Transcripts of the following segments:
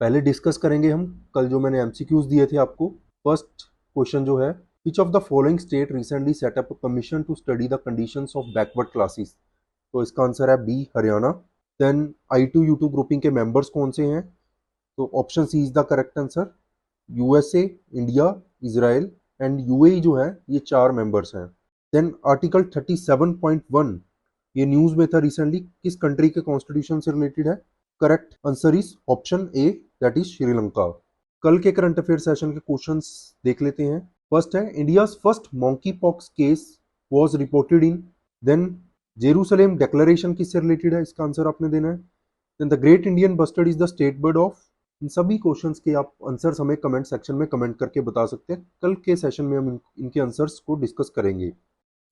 पहले डिस्कस करेंगे हम कल जो मैंने एमसीक्यूज दिए थे आपको। फर्स्ट क्वेश्चन जो है, which of the following state recently set up a commission to study the conditions of backward classes. तो इसका आंसर है B, Haryana. Then I2U2 grouping के मेंबर्स कौन से हैं? तो option C is the correct answer. USA, India, Israel and UAE जो है ये 4 मेंबर्स हैं। देन आर्टिकल 37.1 ये न्यूज में था रिसेंटली, किस कंट्री के कॉन्स्टिट्यूशन से रिलेटेड है? Correct answer is option A, that is Sri Lanka. कल के करंट अफेयर सेशन के क्वेश्चंस देख लेते हैं। फर्स्ट है, India's first monkey pox case was reported in. Then Jerusalem declaration किससे रिलेटेड है? इसका आंसर आपने देना है। Then the great Indian bustard is the state bird of. इन सभी क्वेश्चंस के आप आंसर्स हमें कमेंट सेक्शन में कमेंट करके बता सकते हैं। कल के सेशन में हम इनके आंसर्स को डिस्कस करेंगे।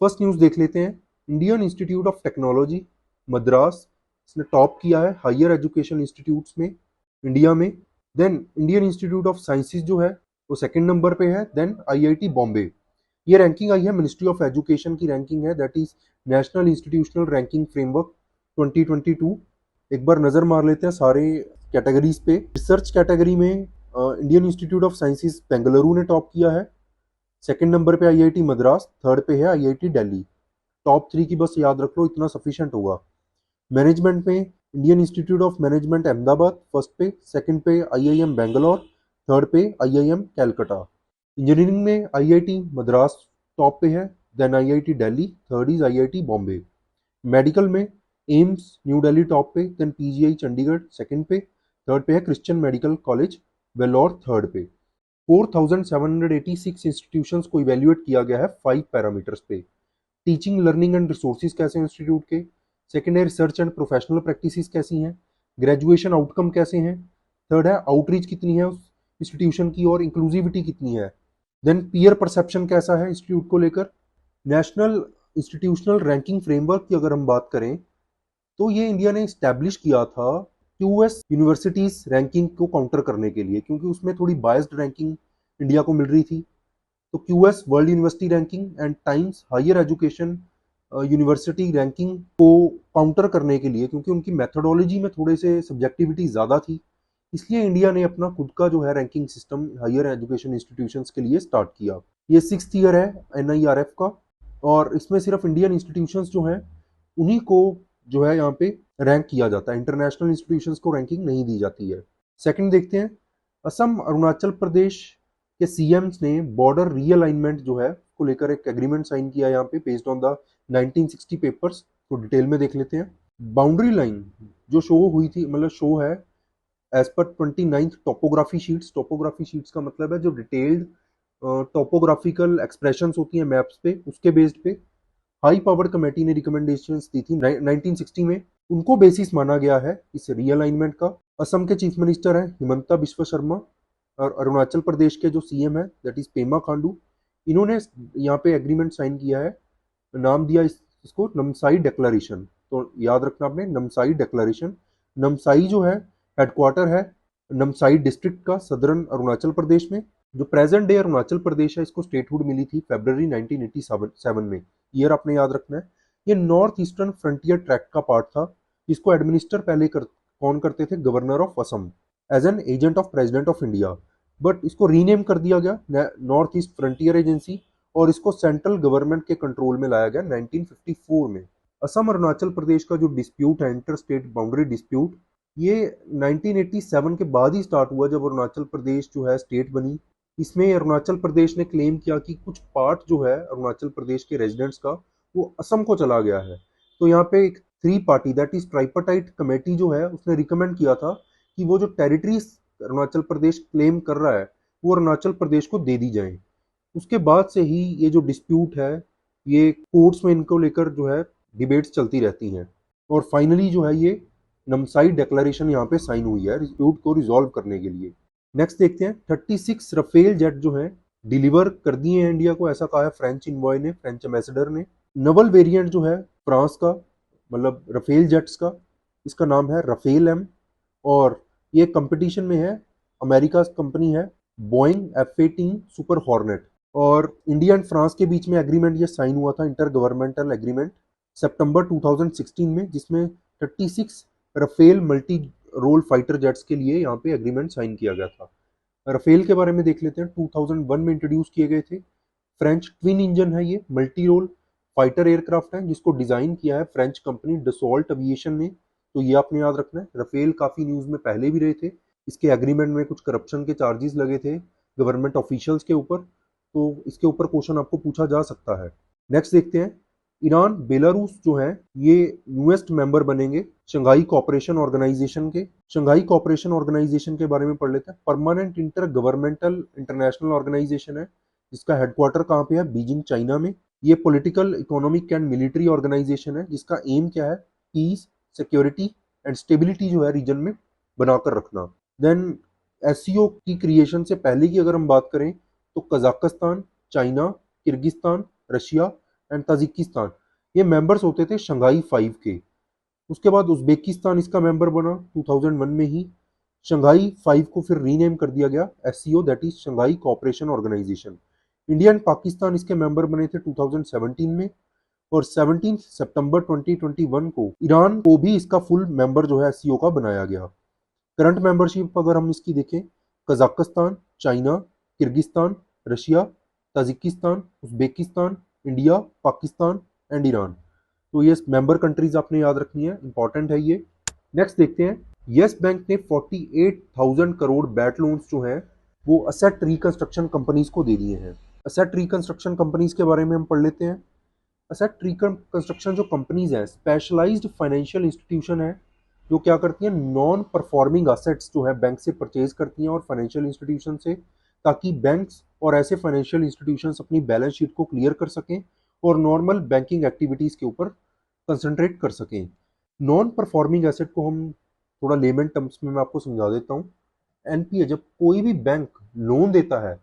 फर्स्ट न्यूज देख लेते हैं। Indian Institute of Technology Madras, इसने टॉप किया है हायर एजुकेशन इंस्टीट्यूट्स में इंडिया में। Then Indian Institute of Sciences जो है वो सेकंड नंबर पे है। देन IIT बॉम्बे, ये रैंकिंग आई है मिनिस्ट्री ऑफ एजुकेशन की रैंकिंग है, that is national institutional ranking framework 2022। एक बार नजर मार लेते हैं सारे कैटेगरीज पे। रिसर्च कैटेगरी में Indian Institute of sciences Bengaluru ने टॉप किया है। सेकंड नंबर पे IIT मद्रास, थर्ड पे है IIT दिल्ली। टॉप 3 की बस याद रख लो, इतना सफिशिएंट होगा। मैनेजमेंट में Indian Institute of Management Ahmedabad first पे, सेकंड पे IIM बेंगलोर, थर्ड पे IIM कैलकाटा। इंजीनियरिंग में IIT मद्रास टॉप पे है, then IIT Delhi, third is IIT Bombay. Medical में एम्स न्यू दिल्ली टॉप पे, देन PGI चंडीगढ़ सेकंड पे, थर्ड पे है Christian Medical College Vellore third पे। 4786 इंस्टीट्यूशंस को इवेल्युएट किया गया है 5 पैरामीटर्स पे। टीचिंग लर्निंग एंड रिसोर्सेज कैसे हैं इंस्टीट्यूट के? सेकेंड है रिसर्च एंड प्रोफेशनल प्रैक्टिसेस कैसी हैं? ग्रेजुएशन आउटकम कैसे हैं? थर्ड है आउटरीच कितनी है उस इंस्टीट्यूशन की और इंक्लूसिविटी कितनी है? देन पीयर परसेप्शन कैसा है इंस्टीट्यूट को लेकर? नेशनल इंस्टीट्यूशनल रैंकिंग फ्रेमवर्क की अगर हम बात करें तो ये इंडिया ने इस्टेब्लिश किया था QS यूनिवर्सिटीज रैंकिंग को काउंटर करने के लिए, क्योंकि उसमें थोड़ी बायस्ड रैंकिंग इंडिया को मिल रही थी। तो QS World University Ranking and Times Higher Education University Ranking को काउंटर करने के लिए, क्योंकि उनकी मेथोडोलॉजी में थोड़े से सब्जेक्टिविटी ज़्यादा थी, इसलिए इंडिया ने अपना खुद का जो है ranking system higher education institutions के लिए स्टार्ट किया। ये 6th ईयर है NIRF का, और इसमें सिर्फ इंडियन इंस्टीट्यूशंस जो हैं उन्हीं को जो है यहाँ पे रैंक किया जाता है, इंटरनेशनल इंस्टीट्यूशंस को रैंकिंग नहीं दी जाती है। सेकंड देखते हैं, असम अरुणाचल प्रदेश के CMs ने बॉर्डर रीअलाइनमेंट जो है को लेकर एक एग्रीमेंट साइन किया यहाँ पे बेस्ड ऑन द 1960 पेपर्स। तो डिटेल में देख लेते हैं। बाउंड्री लाइन जो शो हुई थी, मतलब शो है as per 29th topography sheets. Topography sheets का मतलब है जो डिटेल्ड टोपोग्राफिकल एक्सप्रेशंस होती हैं मैप्स पे, उसके बेस्ड पे हाई पावर्ड कमेटी ने रिकमेंडेशंस दी थी 1960 में, उनको बेसिस माना गया है इस रीअलाइनमेंट का। असम के चीफ मिनिस्टर हैं हिमंता बिस्वा शर्मा, और अरुणाचल प्रदेश के जो CM है दैट इज पेमा खांडू, इन्होंने यहाँ पे एग्रीमेंट साइन किया है। नाम दिया इसको नमसाई डिक्लेरेशन। तो याद रखना आपने नमसाई डिक्लेरेशन। नमसाई जो है हेडक्वार्टर है नमसाई डिस्ट्रिक्ट का सदर्न अरुणाचल प्रदेश में। जो प्रेजेंट डे अरुणाचल प्रदेश है इसको स्टेटहुड मिली थी February 1987 में। ईयर आपने याद रखना है। ये नॉर्थ ईस्टर्न फ्रंटियर ट्रैक्ट का पार्ट था। इसको एडमिनिस्टर पहले कौन करते थे? Governor of Assam as an agent of president of India, but इसको रीनेम कर दिया गया नॉर्थ ईस्ट फ्रंटियर एजेंसी, और इसको सेंट्रल गवर्नमेंट के कंट्रोल में लाया गया 1954 में। असम अरुणाचल प्रदेश का जो डिस्प्यूट है, इंटर स्टेट बाउंड्री डिस्प्यूट, ये 1987 के बाद ही स्टार्ट हुआ जब अरुणाचल प्रदेश जो है स्टेट बनी। इसमें अरुणाचल प्रदेश ने क्लेम किया कि कुछ पार्ट जो है अरुणाचल प्रदेश के रेजिडेंट्स का वो असम को चला गया है। तो यहाँ पे एक 3 party that is tripartite committee जो है उसने रिकमेंड किया था कि वो जो टेरिटरीज अरुणाचल प्रदेश क्लेम कर रहा है वो अरुणाचल प्रदेश को दे दी जाए। उसके बाद से ही ये जो डिस्प्यूट है ये कोर्ट्स में इनको लेकर जो है डिबेट्स चलती रहती हैं, और फाइनली जो है ये नमसाई डिक्लेरेशन यहाँ पे साइन हुई है डिस्प्यूट को रिजॉल्व करने के लिए। नेक्स्ट देखते हैं, 36 रफेल जेट जो है डिलीवर कर दिए हैं इंडिया को, ऐसा कहा है फ्रेंच इन्वॉय ने, फ्रेंच एम्बेसडर ने। नवल वेरिएंट जो है फ्रांस का, मतलब रफेल जेट्स का, इसका नाम है रफेल M, और ये कंपटीशन में है अमेरिका कंपनी है बोइंग F-18 सुपर हॉर्नेट, और इंडिया एंड फ्रांस के बीच में एग्रीमेंट ये साइन हुआ था, इंटर गवर्नमेंटल एग्रीमेंट सितंबर 2016 में, जिसमें 36 Rafale multi role fighter jets के लिए यहाँ पे एग्रीमेंट साइन किया गया था। राफेल के बारे में देख लेते हैं। 2001 में इंट्रोड्यूस किए गए थे। फ्रेंच ट्विन इंजन है, ये मल्टी रोल फाइटर एयरक्राफ्ट है जिसको डिजाइन किया है फ्रेंच कंपनी डसॉल्ट एविएशन ने। तो ये आपने याद रखना है। राफेल काफी न्यूज में पहले भी रहे थे। इसके एग्रीमेंट में कुछ करप्शन के चार्जेस लगे थे गवर्नमेंट ऑफिशियल्स के ऊपर, तो इसके ऊपर क्वेश्चन आपको पूछा जा सकता है। नेक्स्ट देखते हैं, ईरान बेलारूस जो है ये न्यूएस्ट मेंबर बनेंगे शंघाई कोऑपरेशन ऑर्गेनाइजेशन के। शंघाई कोऑपरेशन ऑर्गेनाइजेशन के बारे में पढ़ लेते हैं। Permanent intergovernmental international organisation है जिसका हेडक्वार्टर कहाँ पे है, बीजिंग चाइना में। ये political, economic and military organisation है जिसका एम क्या है, पीस, सिक्योरिटी एंड स्टेबिलिटी जो है रीजन में बनाकर रखना। देन एससीओ की क्रिएशन से पहले की अगर हम बात करें तो Kazakhstan, China, Kyrgyzstan, Russia and Tajikistan ये मेंबर्स होते थे शंघाई 5 के। उसके बाद उज्बेकिस्तान इसका मेंबर बना 2001 में ही। शंघाई 5 को फिर रीनेम कर दिया गया SCO, that is Shanghai Cooperation Organisation. India and Pakistan इसके मेंबर बने थे 2017 में, और 17 सितंबर 2021 को ईरान को भी इसका फुल मेंबर जो है एससीओ का बनाया गया। करंट मेंबरशिप अगर हम इसकी देखें, Kazakhstan, China, Kyrgyzstan, Russia, Tajikistan, Uzbekistan, India, Pakistan and Iran. तो ये मेंबर कंट्रीज आपने याद रखनी है, इंपॉर्टेंट है ये। नेक्स्ट देखते हैं, यस बैंक ने 48,000 करोड़ बैट लोन्स जो हैं वो असेट रिकंस्ट्रक्शन कंपनीज को दे दिए हैं। असेट रिकंस्ट्रक्शन कंपनीज के बारे में हम पढ़ लेते हैं। असेट रिकंस्ट्रक्शन जो कंपनीज हैं स्पेशलाइज्ड फाइनेंशियल इंस्टीट्यूशन है जो क्या करती हैं, नॉन परफॉर्मिंग असेट्स जो है बैंक से परचेज करती हैं और फाइनेंशियल इंस्टीट्यूशन से, ताकि बैंक्स और ऐसे फाइनेंशियल इंस्टीट्यूशंस अपनी बैलेंस शीट को क्लियर कर सकें और नॉर्मल बैंकिंग एक्टिविटीज़ के ऊपर कंसंट्रेट कर सकें। नॉन परफॉर्मिंग एसेट को हम थोड़ा लेमन टर्म्स में मैं आपको समझा देता हूँ। एनपीए, जब कोई भी बैंक लोन देता है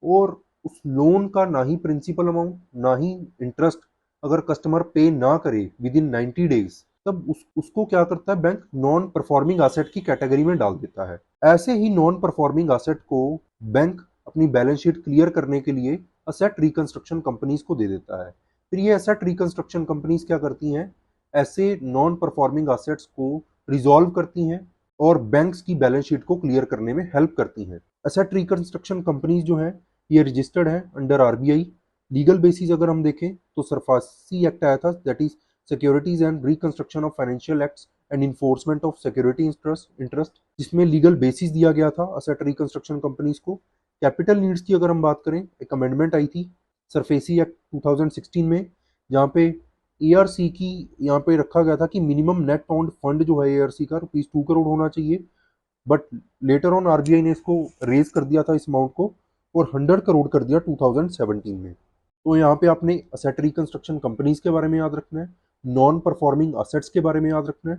और उस लोन का ना ही प्रिंसिपल अमाउंट ना ही इंटरेस्ट अगर कस्टमर पे ना करे विद इन 90 डेज, तब उसको क्या करता है, बैंक नॉन परफॉर्मिंग एसेट की कैटेगरी में डाल देता है। ऐसे ही नॉन परफॉर्मिंग एसेट को बैंक अपनी बैलेंस शीट क्लियर करने के लिए असेट रिकंस्ट्रक्शन कंपनीज को दे देता है। फिर ये असेट रिकंस्ट्रक्शन कंपनीज क्या करती हैं, ऐसे नॉन परफॉर्मिंग एसेट्स को रिजॉल्व करती हैं और बैंक्स की बैलेंस शीट को क्लियर करने में हेल्प करती हैं। असेट रिकंस्ट्रक्शन कंपनीज जो हैं ये रजिस्टर्ड है अंडर आरबीआई। लीगल बेसिस अगर हम देखें तो सरफासी एक्ट आया था, that is securities and reconstruction of financial acts and enforcement of security interest, जिसमें लीगल बेसिस दिया गया था असेट रिकंस्ट्रक्शन कंपनीज को। कैपिटल नीड्स की अगर हम बात करें, एक अमेंडमेंट आई थी सरफेसी एक्ट 2016 में, जहाँ पे एआरसी की यहाँ पे रखा गया था कि मिनिमम नेट बाउंड फंड जो है एआरसी का ₹2 करोड़ होना चाहिए, बट लेटर ऑन आरबीआई ने इसको रेज कर दिया था इस अमाउंट को और 100 करोड़ कर दिया 2017 में। तो यहाँ पे आपने असेट रिकंस्ट्रक्शन कंपनीज के बारे में याद रखना है, नॉन परफॉर्मिंग असेट्स के बारे में याद रखना है,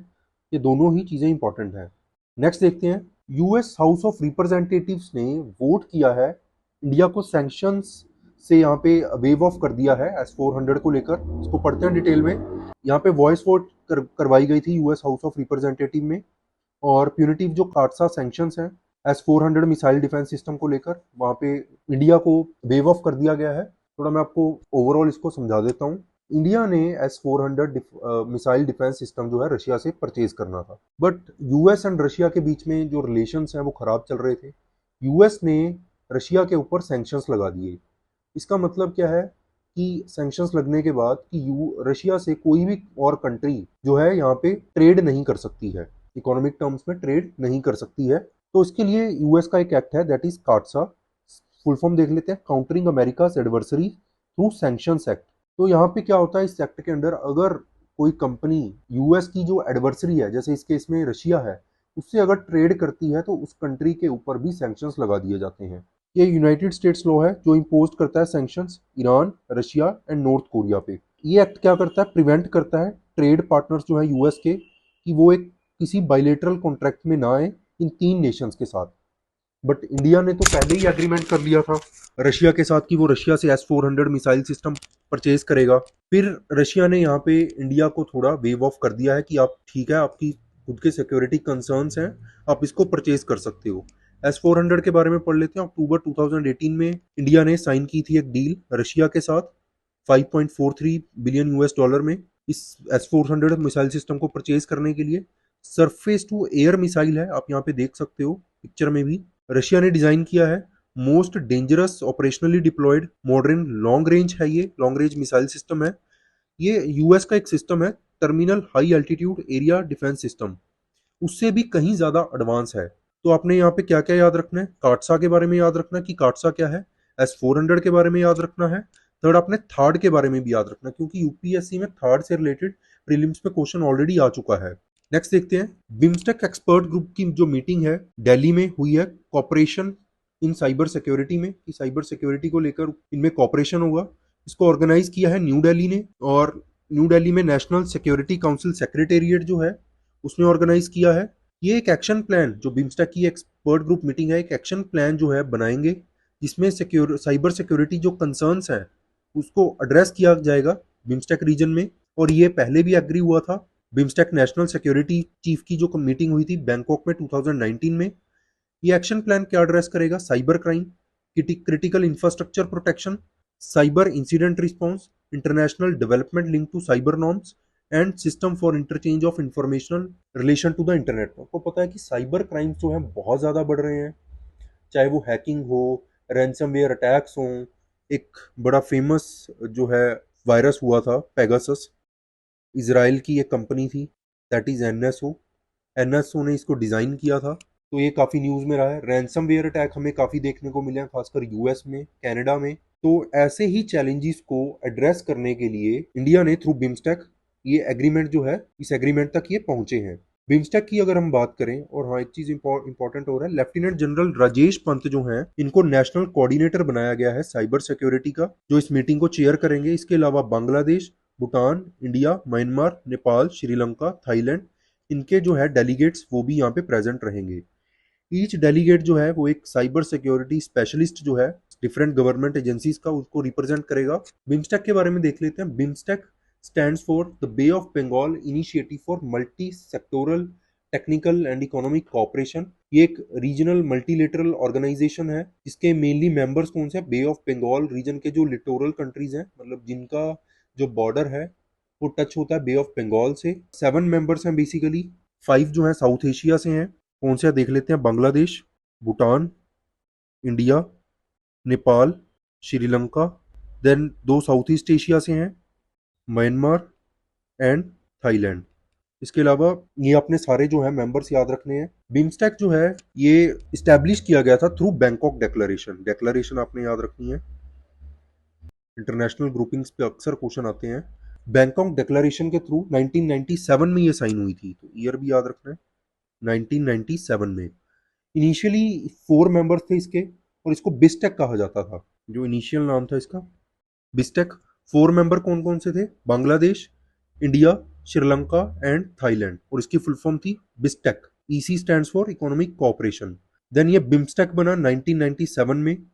ये दोनों ही चीज़ें इंपॉर्टेंट हैं। नेक्स्ट देखते हैं, यूएस हाउस ऑफ रिप्रेजेंटेटिव्स ने वोट किया है इंडिया को सैंक्शंस से यहाँ पे वेव ऑफ कर दिया है S-400 को लेकर। इसको पढ़ते हैं डिटेल में। यहाँ पे वॉइस वोट करवाई गई थी यूएस हाउस ऑफ रिप्रेजेंटेटिव में, और प्यूनिटिव जो काटसा सैंक्शंस हैं S-400 मिसाइल डिफेंस सिस्टम को लेकर, वहाँ पे इंडिया को वेव ऑफ कर दिया गया है। थोड़ा मैं आपको ओवरऑल इसको समझा देता हूँ। इंडिया ने S-400 मिसाइल डिफेंस सिस्टम जो है रशिया से परचेज करना था, बट यूएस एंड रशिया के बीच में जो रिलेशंस हैं वो खराब चल रहे थे। यूएस ने रशिया के ऊपर सैंक्शंस लगा दिए। इसका मतलब क्या है कि सैंक्शंस लगने के बाद कि रशिया से कोई भी और कंट्री जो है यहाँ पे ट्रेड नहीं कर सकती है, इकोनॉमिक टर्म्स में ट्रेड नहीं कर सकती है। तो इसके लिए यूएस का एक एक्ट है, that is CAATSA. Full form देख लेते हैं, countering America's adversaries through sanctions act. तो यहाँ पे क्या होता है, इस एक्ट के अंडर अगर कोई कंपनी यूएस की जो एडवर्सरी है, जैसे इस केस में रशिया है, उससे अगर ट्रेड करती है तो उस कंट्री के ऊपर भी सैंक्शंस लगा दिए जाते हैं। ये यूनाइटेड स्टेट्स लॉ है जो इम्पोज करता है sanctions Iran, Russia and north Korea पे। ये एक्ट क्या करता है, प्रिवेंट करता है ट्रेड पार्टनर्स जो है यूएस के कि वो एक किसी बायलेटरल कॉन्ट्रैक्ट में ना आए इन 3 नेशंस के साथ। बट इंडिया ने तो पहले ही एग्रीमेंट कर लिया था रशिया के साथ कि वो रशिया से S-400 मिसाइल सिस्टम परचेज करेगा। फिर रशिया ने यहाँ पे इंडिया को थोड़ा वेव ऑफ कर दिया है कि आप ठीक है, आपकी खुद के सिक्योरिटी कंसर्न्स हैं, आप इसको परचेज कर सकते हो। S-400 के बारे में पढ़ लेते हैं। अक्टूबर 2018 में इंडिया ने साइन की थी एक डील रशिया के साथ $5.43 बिलियन में इस S-400 मिसाइल सिस्टम को परचेज करने के लिए। सरफेस टू एयर मिसाइल है, आप यहाँ पे देख सकते हो पिक्चर में भी। रशिया ने डिजाइन किया है। Most dangerous operationally deployed modern long range है, ये लॉन्ग रेंज मिसाइल सिस्टम है। ये यूएस का एक सिस्टम है, terminal high altitude area defence system, उससे भी कहीं ज्यादा एडवांस है। तो आपने यहाँ पे क्या क्या याद रखना है, काटसा के बारे में याद रखना कि काटसा क्या है, S-400 के बारे में याद रखना है। थर्ड आपने थार्ड के बारे में भी याद रखना, क्योंकि यूपीएससी में थार्ड से रिलेटेड प्रीलिम्स में क्वेश्चन ऑलरेडी आ चुका है। नेक्स्ट देखते हैं, बिम्स्टेक एक्सपर्ट ग्रुप की जो मीटिंग है दिल्ली में हुई है, कॉपरेशन इन साइबर सिक्योरिटी में, कि साइबर सिक्योरिटी को लेकर इनमें कॉपरेशन होगा। इसको ऑर्गेनाइज किया है न्यू दिल्ली ने, और न्यू दिल्ली में नेशनल सिक्योरिटी काउंसिल सेक्रेटेरिएट जो है उसने ऑर्गेनाइज किया है। ये एक एक्शन प्लान, जो बिम्स्टेक की एक्सपर्ट ग्रुप मीटिंग है, एक एक्शन प्लान जो है बनाएंगे, जिसमें साइबर सिक्योरिटी जो कंसर्न्स हैं उसको एड्रेस किया जाएगा बिम्स्टेक रीजन में। और ये पहले भी एग्री हुआ था। बिम्स्टेक नेशनल सिक्योरिटी चीफ की जो मीटिंग हुई थी बैंकॉक में 2019 में। ये एक्शन प्लान क्या एड्रेस करेगा, cyber crime, critical infrastructure protection, cyber incident response, international development link to cyber norms and system for interchange of information relation to the internet. आपको पता है कि साइबर क्राइम्स जो हैं बहुत ज़्यादा बढ़ रहे हैं, चाहे वो हैकिंग हो, रैंसमवेयर अटैक्स हों। एक बड़ा फेमस जो है वायरस हुआ था पेगासस, इसराइल की एक कंपनी थी, दैट इज़ एनएसओ ने इसको डिज़ाइन किया था, तो ये काफ़ी न्यूज़ में रहा है। रैंसमवेयर अटैक हमें काफ़ी देखने को मिले हैं, खासकर यूएस में, कनाडा में। तो ऐसे ही चैलेंजेस को एड्रेस करने के लिए इंडिया ने थ्रू बिम्स्टेक ये एग्रीमेंट जो है, इस एग्रीमेंट तक ये पहुंचे हैं। बिम्स्टेक की अगर हम बात करें, और हाँ एक चीज इंपॉर्टेंट हो रहा है, लेफ्टिनेंट जनरल राजेश पंत जो हैं इनको नेशनल कोऑर्डिनेटर बनाया गया है साइबर सिक्योरिटी का, जो इस मीटिंग को चेयर करेंगे। इसके अलावा Bangladesh, Bhutan, India, Myanmar, Nepal, Sri Lanka, Thailand, इनके जो है डेलीगेट्स वो भी यहाँ पे प्रेजेंट रहेंगे। ईच डेलीगेट जो है वो एक साइबर सिक्योरिटी स्पेशलिस्ट जो है डिफरेंट गवर्नमेंट एजेंसीज का, उसको रिप्रेजेंट करेगा। बिम्स्टेक के बारे में देख लेते हैं। BIMSTEC stands for the Bay of Bengal initiative for multi sectoral technical and economic cooperation. ये एक रीजनल मल्टीलेटरल ऑर्गेनाइजेशन है, जिसके मेनली मेंबर्स कौन से हैं, बे ऑफ बंगाल रीजन के जो लिटोरल कंट्रीज हैं, मतलब जिनका जो बॉर्डर है वो टच होता है बे ऑफ बंगाल से। 7 मेंबर्स हैं बेसिकली, 5 जो हैं साउथ एशिया से हैं। कौन से देख लेते हैं, Bangladesh, Bhutan, India, Nepal, Sri Lanka, then 2 south east Asia से हैं, म्यांमार एंड थाईलैंड। इसके अलावा ये अपने सारे जो है मेंबर्स याद रखने हैं। बिम्स्टेक जो है ये इस्टेब्लिश किया गया था थ्रू बैंकॉक डेक्लेरेशन। डेक्लेरेशन आपने याद रखनी है, इंटरनेशनल ग्रुपिंग्स पे अक्सर क्वेश्चन आते हैं। बैंकॉक डेक्लेरेशन के थ्रू 1997 में ये साइन हुई थी, तो ईयर भी याद रखना है, 1997 में। इनिशियली 4 मेंबर्स थे इसके, और इसको बिस्टेक कहा जाता था, जो इनिशियल नाम था इसका बिस्टेक। 4 मेंबर कौन कौन से थे, Bangladesh, India, Sri Lanka and Thailand, और इसकी फुल फॉर्म थी BISTEC. EC stands for economic cooperation. Then ये बिम्स्टेक बना 1997 में,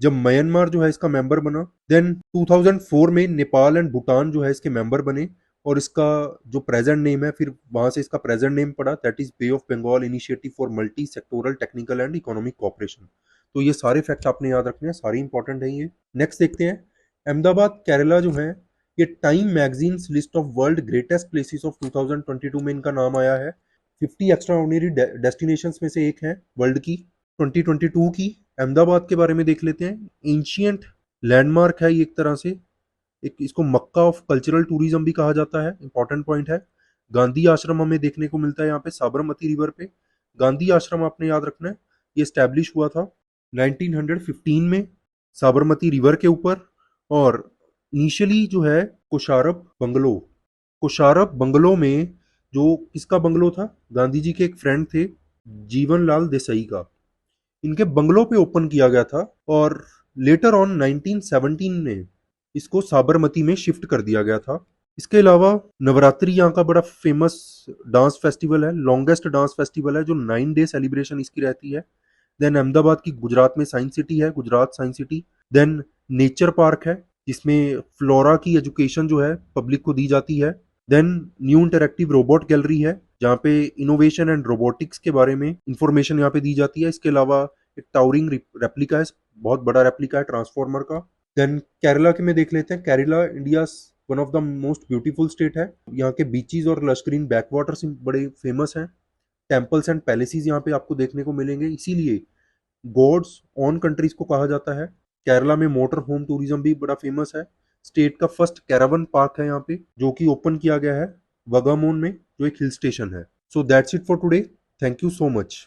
जब म्यांमार जो है इसका मेंबर बना। देन 2004 में नेपाल एंड भूटान जो है इसके मेंबर बने, और इसका जो प्रेजेंट नेम है, फिर वहां से इसका प्रेजेंट नेम पड़ा, that is Bay of Bengal initiative for multi sectoral technical and economic cooperation. तो ये सारे फैक्ट आपने याद रखने हैं, सारे इंपॉर्टेंट है ये। नेक्स्ट देखते हैं, अहमदाबाद केरला जो है, ये time magazines list of world greatest places of 2022 में इनका नाम आया है। 50 एक्स्ट्राऑर्डिनरी डेस्टिनेशंस में से एक है वर्ल्ड की 2022 की। अहमदाबाद के बारे में देख लेते हैं। एंशियंट लैंडमार्क है ये एक तरह से, एक इसको मक्का ऑफ कल्चरल टूरिज्म भी कहा जाता है, इंपॉर्टेंट पॉइंट है। गांधी आश्रम हमें देखने को मिलता है यहाँ पे साबरमती रिवर पे। गांधी आश्रम आपने याद रखना है, ये स्टैब्लिश हुआ था 1915 में साबरमती रिवर के ऊपर। और इनिशियली जो है कोशारब बंगलो में, जो किसका बंगलो था, गांधी जी के एक फ्रेंड थे जीवन लाल देसाई का, इनके बंगलो पे ओपन किया गया था। और लेटर ऑन 1917 में इसको साबरमती में शिफ्ट कर दिया गया था। इसके अलावा नवरात्रि यहाँ का बड़ा फेमस डांस फेस्टिवल है, लॉन्गेस्ट डांस फेस्टिवल है, जो 9 डे सेलिब्रेशन इसकी रहती है। देन अहमदाबाद की गुजरात में साइंस सिटी है, Gujarat science city. Then nature park है, जिसमें फ्लोरा की एजुकेशन जो है पब्लिक को दी जाती है। Then new interactive robot gallery है, जहाँ पे इनोवेशन एंड रोबोटिक्स के बारे में इंफॉर्मेशन यहाँ पे दी जाती है। इसके अलावा एक टावरिंग रेप्लिका है, बहुत बड़ा रेप्लिका है ट्रांसफॉर्मर का। देन केरला के में देख लेते हैं। Kerala India one of the most beautiful state है। यहाँ के बीचेस और लश ग्रीन बैक वाटर्स बड़े फेमस हैं। टेम्पल्स एंड पैलेसेस यहाँ पे आपको देखने को मिलेंगे, इसीलिए गॉड्स ऑन कंट्रीज को कहा जाता है। केरला में मोटर होम टूरिज्म भी बड़ा फेमस है। स्टेट का फर्स्ट कैरावन पार्क है यहाँ पे, जो कि ओपन किया गया है वागामोन में, जो एक हिल स्टेशन है। So that's it for today. Thank you so much.